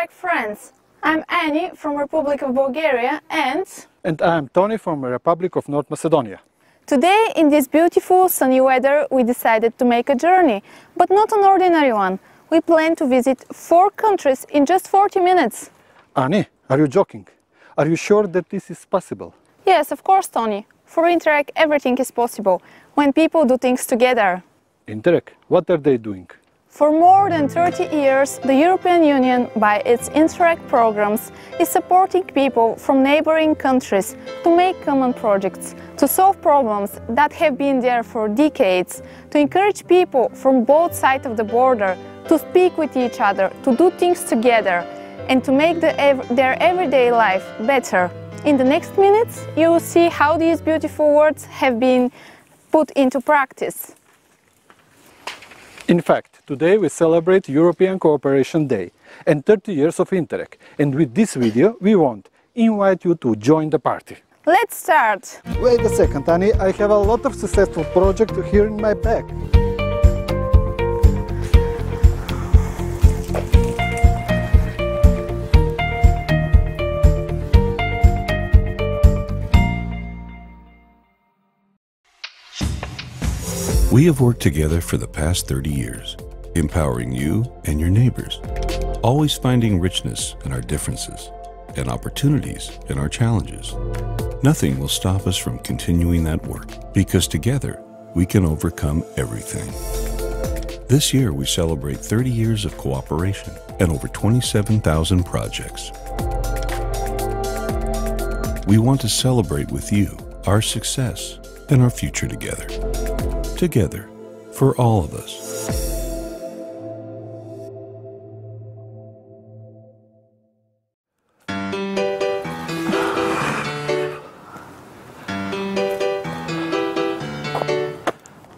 Friends, I'm Annie from Republic of Bulgaria and I'm Tony from the Republic of North Macedonia. Today, in this beautiful sunny weather, we decided to make a journey, but not an ordinary one. We plan to visit 4 countries in just 40 minutes. Annie, are you joking? Are you sure that this is possible? Yes, of course, Tony. For Interreg, everything is possible when people do things together. Interreg, what are they doing? For more than 30 years, the European Union, by its Interreg programs, is supporting people from neighboring countries to make common projects, to solve problems that have been there for decades, to encourage people from both sides of the border to speak with each other, to do things together, and to make their everyday life better. In the next minutes, you will see how these beautiful words have been put into practice. In fact, today we celebrate European Cooperation Day and 30 years of Interreg, and with this video we want to invite you to join the party. Let's start! Wait a second, Annie, I have a lot of successful projects here in my bag. We have worked together for the past 30 years, empowering you and your neighbors, always finding richness in our differences and opportunities in our challenges. Nothing will stop us from continuing that work, because together we can overcome everything. This year we celebrate 30 years of cooperation and over 27,000 projects. We want to celebrate with you our success and our future together. Together, for all of us.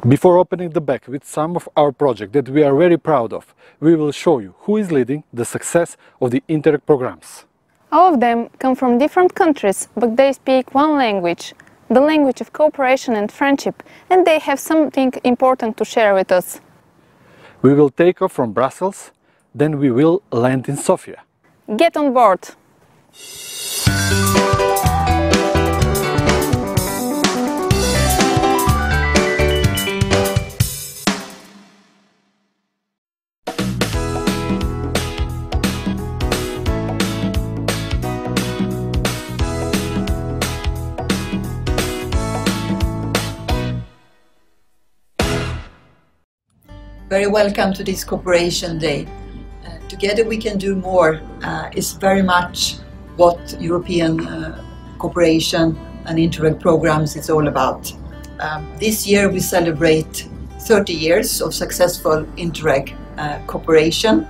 Before opening the bag with some of our projects that we are very proud of, we will show you who is leading the success of the Interreg programs. All of them come from different countries, but they speak one language, the language of cooperation and friendship, and they have something important to share with us. We will take off from Brussels, then we will land in Sofia. Get on board! Very welcome to this Cooperation Day. Together we can do more is very much what European cooperation and Interreg programs is all about. This year we celebrate 30 years of successful Interreg cooperation.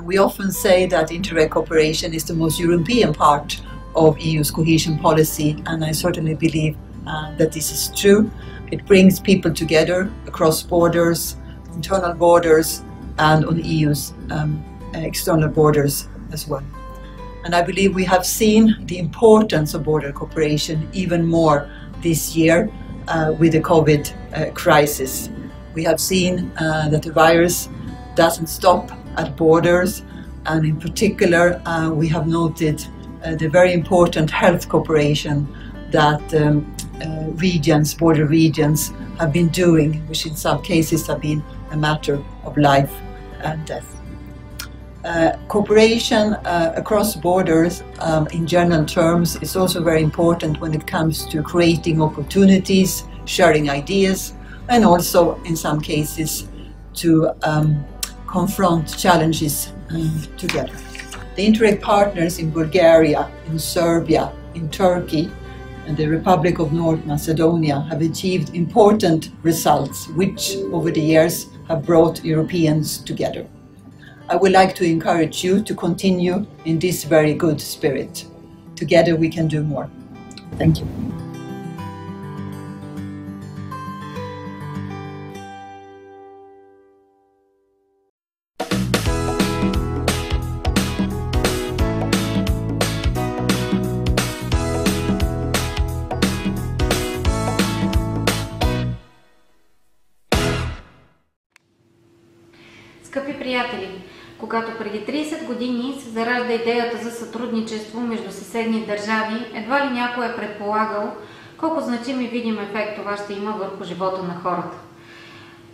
We often say that Interreg cooperation is the most European part of EU's cohesion policy, and I certainly believe that this is true. It brings people together across borders, internal borders, and on the EU's external borders as well. And I believe we have seen the importance of border cooperation even more this year with the COVID crisis. We have seen that the virus doesn't stop at borders, and in particular we have noted the very important health cooperation that border regions have been doing, which in some cases have been a matter of life and death. Cooperation across borders in general terms is also very important when it comes to creating opportunities, sharing ideas, and also in some cases to confront challenges together. The Interreg partners in Bulgaria, in Serbia, in Turkey, and the Republic of North Macedonia have achieved important results which over the years have brought Europeans together. I would like to encourage you to continue in this very good spirit. Together we can do more. Thank you. Скъпи приятели, когато преди 30 години се заражда идеята за сътрудничество между съседни държави, едва ли някой е предполагал колко значим и видим ефект това ще има върху живота на хората.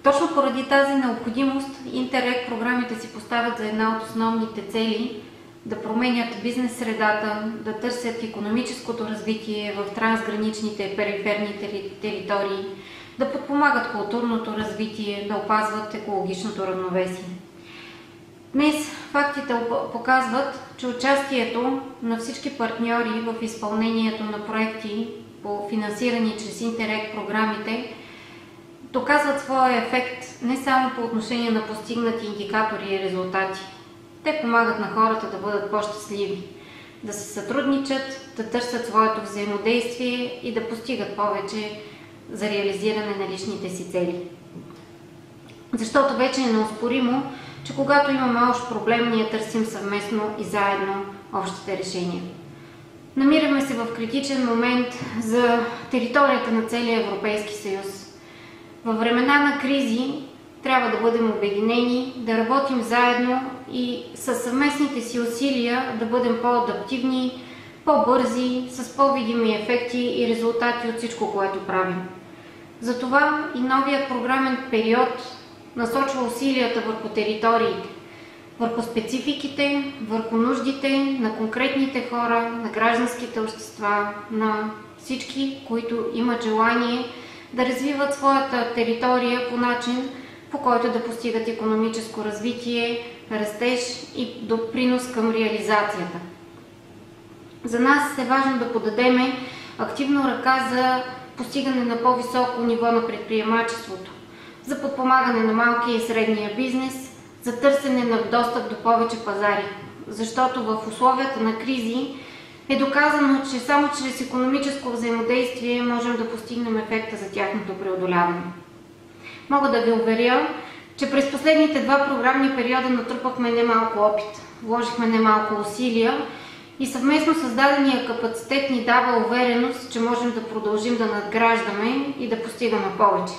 Точно поради тази необходимост, Интеррег програмите си поставят за една от основните цели да променят бизнес средата, да търсят икономическото развитие в трансграничните и периферни територии, да подпомагат културното развитие, да опазват екологичното равновесие. Днес фактите показват, че участието на всички партньори в изпълнението на проекти по финансирани чрез Интеррег програмите доказват своя ефект не само по отношение на постигнати индикатори и резултати. Те помагат на хората да бъдат по-щастливи, да се сътрудничат, да търсят своето взаимодействие и да постигат повече за реализиране на личните си цели. Защото вече е неоспоримо, че когато имаме общ проблем, ние търсим съвместно и заедно общите решения. Намираме се в критичен момент за територията на целия Европейски съюз. Във времена на кризи трябва да бъдем обединени, да работим заедно и със съвместните си усилия да бъдем по-адаптивни, по-бързи, с по-видими ефекти и резултати от всичко, което правим. Затова и новият програмен период насочва усилията върху териториите, върху спецификите, върху нуждите на конкретните хора, на гражданските общества, на всички, които имат желание да развиват своята територия по начин, по който да постигат икономическо развитие, растеж и принос към реализацията. За нас е важно да подадеме активно ръка за постигане на по-високо ниво на предприемачеството, за подпомагане на малкия и средния бизнес, за търсене на достъп до повече пазари. Защото в условията на кризи е доказано, че само чрез икономическо взаимодействие можем да постигнем ефекта за тяхното преодоляване. Мога да ви уверя, че през последните два програмни периода натрупахме немалко опит, вложихме немалко усилия и съвместно създадения капацитет ни дава увереност, че можем да продължим да надграждаме и да постигаме повече.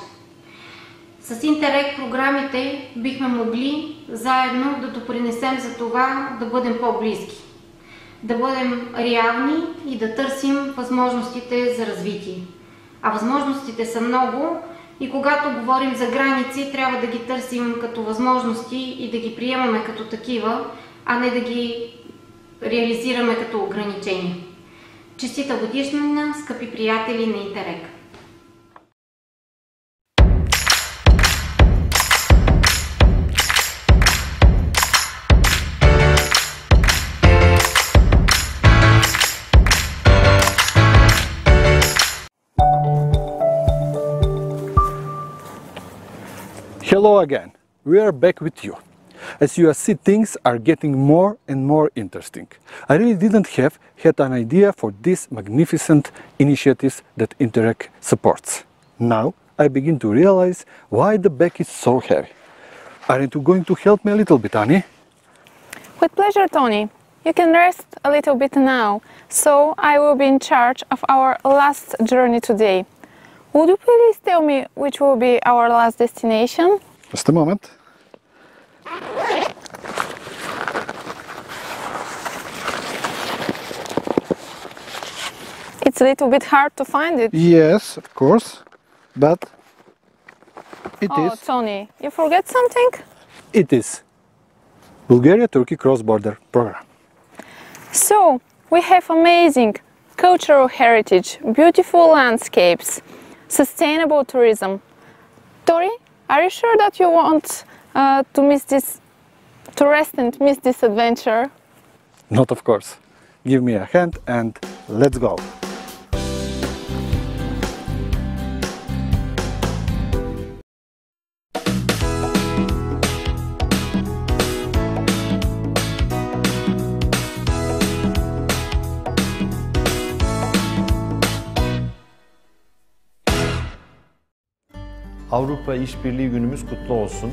С Интеррег програмите бихме могли заедно да допринесем за това да бъдем по-близки, да бъдем реални и да търсим възможностите за развитие. А възможностите са много и когато говорим за граници, трябва да ги търсим като възможности и да ги приемаме като такива, а не да ги реализираме като ограничения. Честита годишнина, скъпи приятели на Интеррег! Hello again, we are back with you. As you see, things are getting more and more interesting. I really didn't have had an idea for these magnificent initiatives that Interreg supports. Now I begin to realize why the bag is so heavy. Aren't you going to help me a little bit, Annie? With pleasure, Tony. You can rest a little bit now, so I will be in charge of our last journey today. Would you please tell me which will be our last destination? Just a moment. It's a little bit hard to find it. Yes, of course, but it Oh, is. Tony, you forget something? It is Bulgaria-Turkey cross-border program. So, we have amazing cultural heritage, beautiful landscapes, sustainable tourism. Tori, are you sure that you want to rest and miss this adventure? Not of course. Give me a hand and let's go. Avrupa İşbirliği Günümüz kutlu olsun.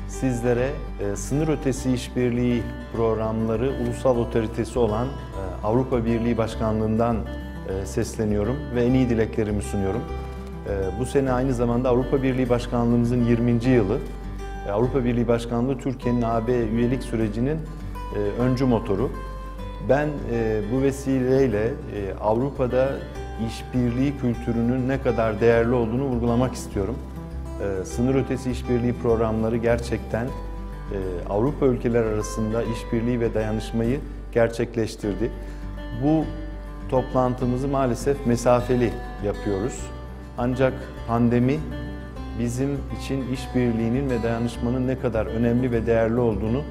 Sizlere sınır ötesi işbirliği programları ulusal otoritesi olan Avrupa Birliği Başkanlığı'ndan sesleniyorum ve en iyi dileklerimi sunuyorum. Bu sene aynı zamanda Avrupa Birliği Başkanlığımızın 20. yılı. Avrupa Birliği Başkanlığı Türkiye'nin AB üyelik sürecinin öncü motoru. Ben bu vesileyle Avrupa'da işbirliği kültürünün ne kadar değerli olduğunu vurgulamak istiyorum. Sınır ötesi işbirliği programları gerçekten Avrupa ülkeler arasında işbirliği ve dayanışmayı gerçekleştirdi. Bu toplantımızı maalesef mesafeli yapıyoruz. Ancak pandemi bizim için işbirliğinin ve dayanışmanın ne kadar önemli ve değerli olduğunu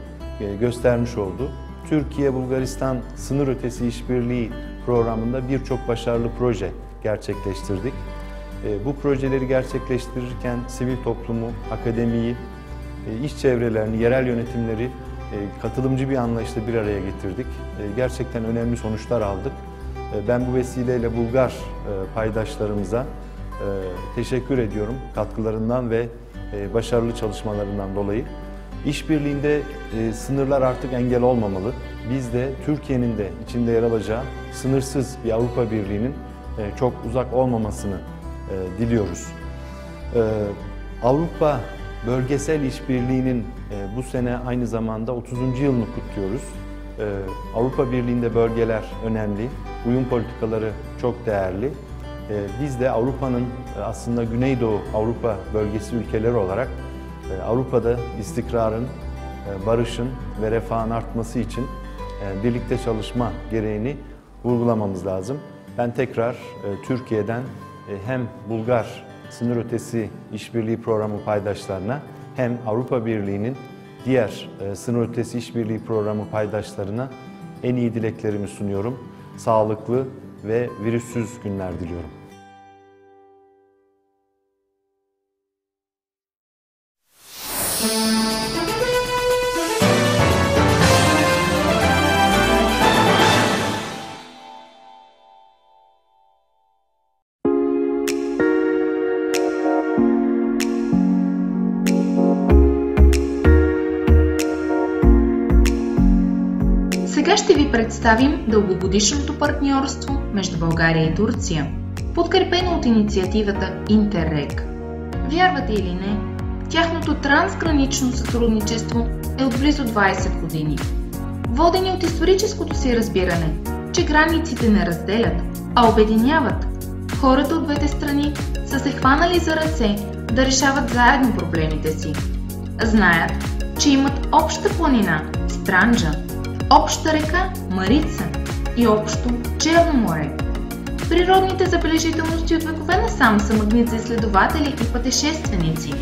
göstermiş oldu. Türkiye-Bulgaristan sınır ötesi işbirliği programında birçok başarılı proje gerçekleştirdik. Bu projeleri gerçekleştirirken sivil toplumu, akademiyi, iş çevrelerini, yerel yönetimleri katılımcı bir anlayışla bir araya getirdik. Gerçekten önemli sonuçlar aldık. Ben bu vesileyle Bulgar paydaşlarımıza teşekkür ediyorum katkılarından ve başarılı çalışmalarından dolayı. İşbirliğinde sınırlar artık engel olmamalı. Biz de Türkiye'nin de içinde yer alacağı sınırsız bir Avrupa Birliği'nin çok uzak olmamasını diliyoruz. Avrupa Bölgesel İşbirliği'nin bu sene aynı zamanda 30. yılını kutluyoruz. Avrupa Birliği'nde bölgeler önemli, uyum politikaları çok değerli. Biz de Avrupa'nın aslında Güneydoğu Avrupa bölgesi ülkeleri olarak Avrupa'da istikrarın, barışın ve refahın artması için birlikte çalışma gereğini vurgulamamız lazım. Ben tekrar Türkiye'den hem Bulgar sınır ötesi işbirliği programı paydaşlarına hem Avrupa Birliği'nin diğer sınır ötesi işbirliği programı paydaşlarına en iyi dileklerimi sunuyorum. Sağlıklı ve virüssüz günler diliyorum. Сега ще ви представим дългогодишното партньорство между България и Турция, подкрепено от инициативата Интеррег. Вярвате или не, тяхното трансгранично сътрудничество е от близо 20 години. Водени от историческото си разбиране, че границите не разделят, а обединяват, хората от двете страни са се хванали за ръце да решават заедно проблемите си. Знаят, че имат обща планина – Странджа, обща река – Марица и общо Черно море. Природните забележителности от векове насам са магнит за изследователи и пътешественици.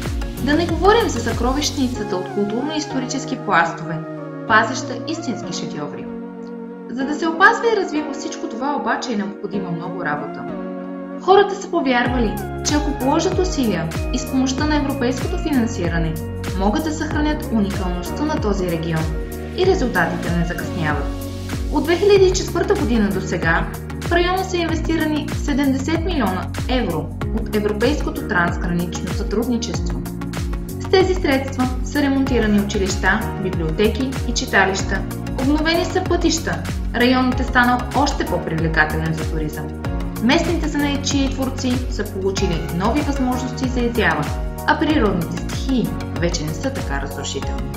Да не говорим за съкровищницата от културно-исторически пластове, пазеща истински шедьоври. За да се опазва и развива всичко това обаче е необходима много работа. Хората са повярвали, че ако положат усилия и с помощта на европейското финансиране, могат да съхранят уникалността на този регион. И резултатите не закъсняват. От 2004 година до сега в района са инвестирани 70 милиона евро от европейското трансгранично сътрудничество. С тези средства са ремонтирани училища, библиотеки и читалища, обновени са пътища, районът е станал още по-привлекателен за туризъм. Местните занаятчии и творци са получили нови възможности за изява, а природните стихии вече не са така разрушителни.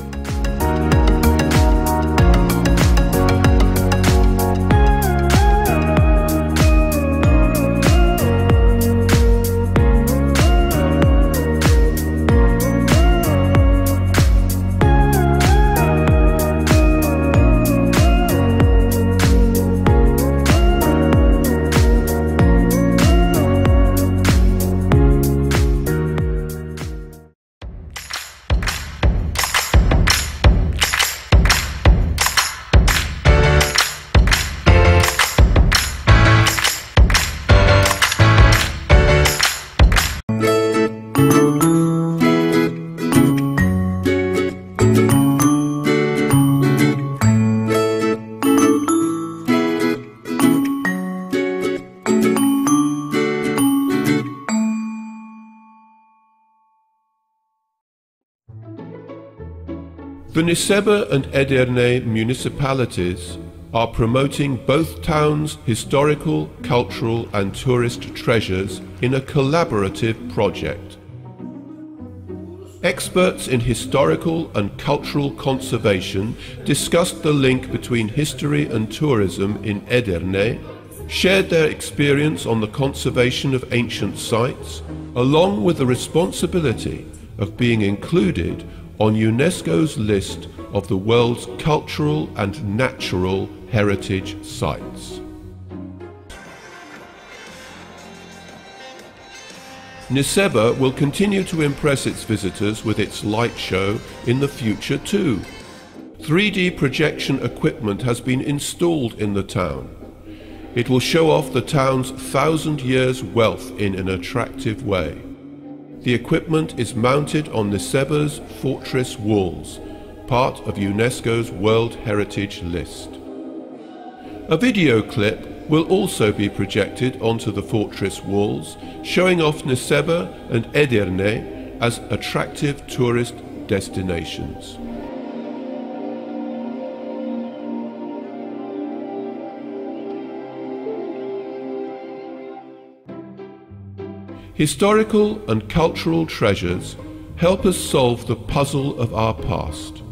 The Nisebe and Edirne municipalities are promoting both towns' historical, cultural and tourist treasures in a collaborative project. Experts in historical and cultural conservation discussed the link between history and tourism in Edirne, shared their experience on the conservation of ancient sites, along with the responsibility of being included on UNESCO's list of the world's cultural and natural heritage sites. Nisebe will continue to impress its visitors with its light show in the future too. 3D projection equipment has been installed in the town. It will show off the town's 1,000 years' wealth in an attractive way. The equipment is mounted on Nisebe's fortress walls, part of UNESCO's World Heritage List. A video clip will also be projected onto the fortress walls, showing off Nisebe and Edirne as attractive tourist destinations. Historical and cultural treasures help us solve the puzzle of our past.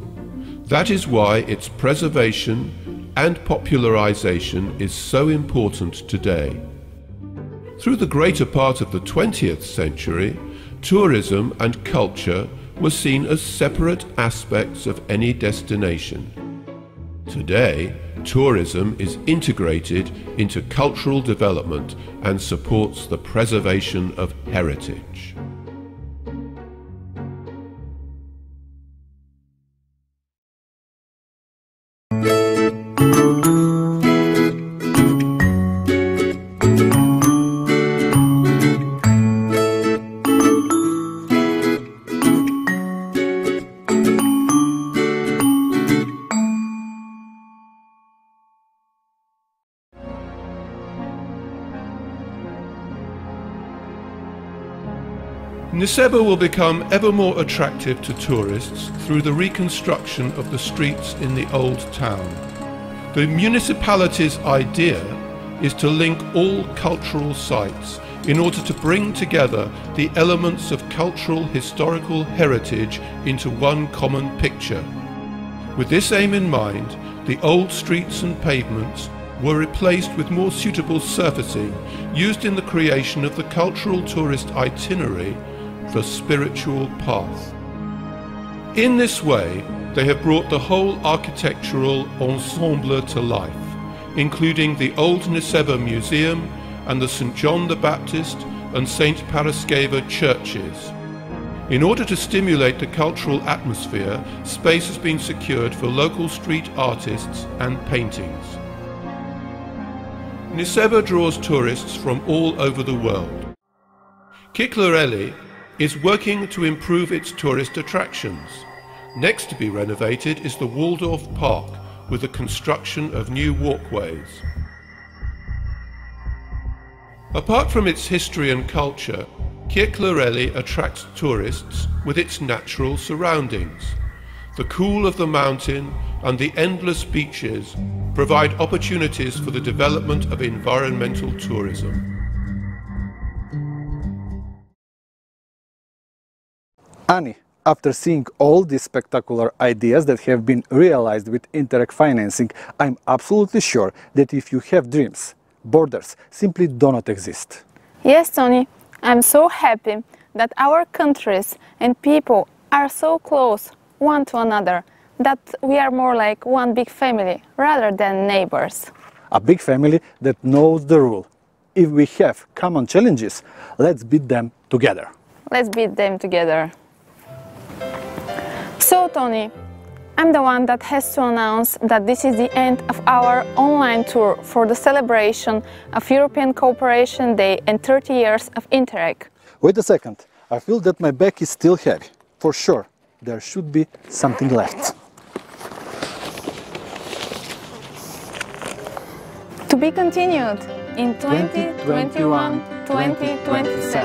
That is why its preservation and popularization is so important today. Through the greater part of the 20th century, tourism and culture were seen as separate aspects of any destination. Today, tourism is integrated into cultural development and supports the preservation of heritage. Nisebe will become ever more attractive to tourists through the reconstruction of the streets in the old town. The municipality's idea is to link all cultural sites in order to bring together the elements of cultural historical heritage into one common picture. With this aim in mind, the old streets and pavements were replaced with more suitable surfacing used in the creation of the cultural tourist itinerary, the spiritual path. In this way, they have brought the whole architectural ensemble to life, including the Old Nisebe Museum and the St. John the Baptist and St. Paraskeva churches. In order to stimulate the cultural atmosphere, space has been secured for local street artists and paintings. Nisebe draws tourists from all over the world. Kiklareli is working to improve its tourist attractions. Next to be renovated is the Waldorf Park with the construction of new walkways. Apart from its history and culture, Kiklareli attracts tourists with its natural surroundings. The cool of the mountain and the endless beaches provide opportunities for the development of environmental tourism. Annie, after seeing all these spectacular ideas that have been realized with Interreg financing, I'm absolutely sure that if you have dreams, borders simply do not exist. Yes, Tony, I'm so happy that our countries and people are so close one to another, that we are more like one big family rather than neighbors. A big family that knows the rule. If we have common challenges, let's beat them together. Let's beat them together. So, Tony, I'm the one that has to announce that this is the end of our online tour for the celebration of European Cooperation Day and 30 years of Interreg. Wait a second, I feel that my back is still heavy. For sure, there should be something left. To be continued in 2021-2027.